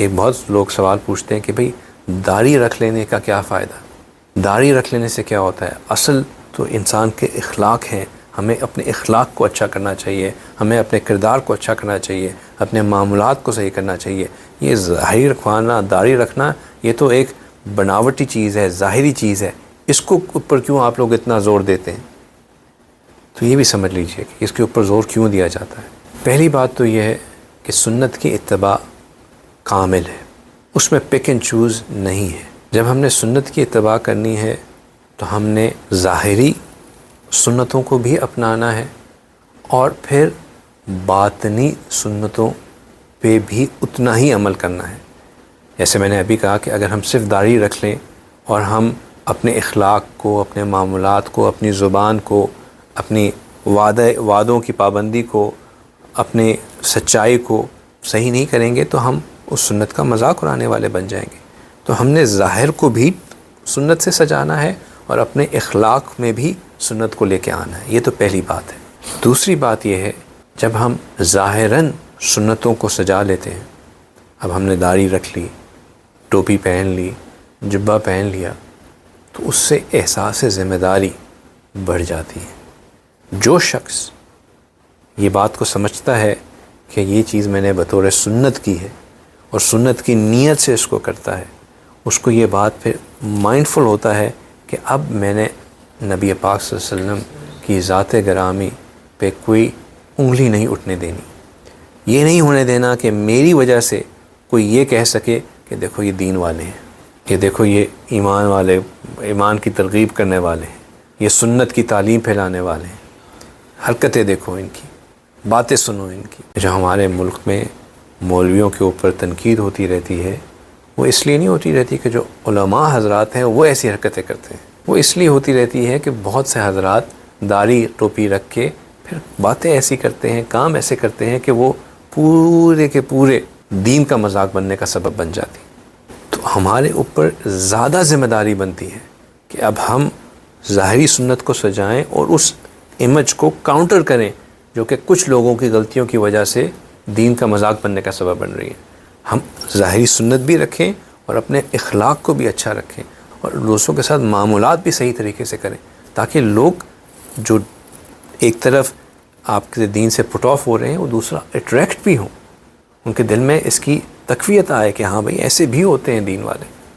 ایک بہت لوگ سوال پوچھتے ہیں کہ بھئی داڑھی رکھ لینے کا کیا فائدہ، داڑھی رکھ لینے سے کیا ہوتا ہے؟ اصل تو انسان کے اخلاق ہیں، ہمیں اپنے اخلاق کو اچھا کرنا چاہیے، ہمیں اپنے کردار کو اچھا کرنا چاہیے، اپنے معاملات کو صحیح کرنا چاہیے۔ یہ ظاہری رکھوانا، داڑھی رکھنا، یہ تو ایک بناوٹی چیز ہے، ظاہری چیز ہے، اس کو اوپر کیوں آپ لوگ اتنا زور دیتے ہیں؟ تو یہ بھی سمجھ لیجئے کہ اس کے اوپر زور کیوں دیا جاتا ہے۔ پہلی بات تو یہ ہے کہ سنت کی اتباع کامل ہے، اس میں پک اینڈ چوز نہیں ہے۔ جب ہم نے سنت کی اتباع کرنی ہے تو ہم نے ظاہری سنتوں کو بھی اپنانا ہے اور پھر باطنی سنتوں پہ بھی اتنا ہی عمل کرنا ہے۔ جیسے میں نے ابھی کہا کہ اگر ہم صرف داڑھی رکھ لیں اور ہم اپنے اخلاق کو، اپنے معاملات کو، اپنی زبان کو، اپنی وعدوں کی پابندی کو، اپنی سچائی کو صحیح نہیں کریں گے تو ہم اس سنت کا مذاق اڑانے والے بن جائیں گے۔ تو ہم نے ظاہر کو بھی سنت سے سجانا ہے اور اپنے اخلاق میں بھی سنت کو لے کے آنا ہے۔ یہ تو پہلی بات ہے۔ دوسری بات یہ ہے، جب ہم ظاہراً سنتوں کو سجا لیتے ہیں، اب ہم نے داڑھی رکھ لی، ٹوپی پہن لی، جبہ پہن لیا، تو اس سے احساس ذمہ داری بڑھ جاتی ہے۔ جو شخص یہ بات کو سمجھتا ہے کہ یہ چیز میں نے بطور سنت کی ہے اور سنت کی نیت سے اس کو کرتا ہے، اس کو یہ بات پھر مائنڈفل ہوتا ہے کہ اب میں نے نبی پاک صلی اللہ علیہ وسلم کی ذات گرامی پہ کوئی انگلی نہیں اٹھنے دینی۔ یہ نہیں ہونے دینا کہ میری وجہ سے کوئی یہ کہہ سکے کہ دیکھو یہ دین والے ہیں، کہ دیکھو یہ ایمان والے، ایمان کی ترغیب کرنے والے ہیں، یہ سنت کی تعلیم پھیلانے والے ہیں۔ حرکتیں دیکھو ان کی، باتیں سنو ان کی۔ جو ہمارے ملک میں مولویوں کے اوپر تنقید ہوتی رہتی ہے، وہ اس لیے نہیں ہوتی رہتی کہ جو علماء حضرات ہیں وہ ایسی حرکتیں کرتے ہیں، وہ اس لیے ہوتی رہتی ہے کہ بہت سے حضرات داڑھی ٹوپی رکھ کے پھر باتیں ایسی کرتے ہیں، کام ایسے کرتے ہیں کہ وہ پورے کے پورے دین کا مذاق بننے کا سبب بن جاتی۔ تو ہمارے اوپر زیادہ ذمہ داری بنتی ہے کہ اب ہم ظاہری سنت کو سجائیں اور اس امیج کو کاؤنٹر کریں جو کہ کچھ لوگوں کی غلطیوں کی وجہ سے دین کا مذاق بننے کا سبب بن رہی ہے۔ ہم ظاہری سنت بھی رکھیں اور اپنے اخلاق کو بھی اچھا رکھیں اور دوسروں کے ساتھ معاملات بھی صحیح طریقے سے کریں، تاکہ لوگ جو ایک طرف آپ کے دین سے پٹ آف ہو رہے ہیں وہ دوسرا اٹریکٹ بھی ہوں، ان کے دل میں اس کی تقویت آئے کہ ہاں بھئی ایسے بھی ہوتے ہیں دین والے۔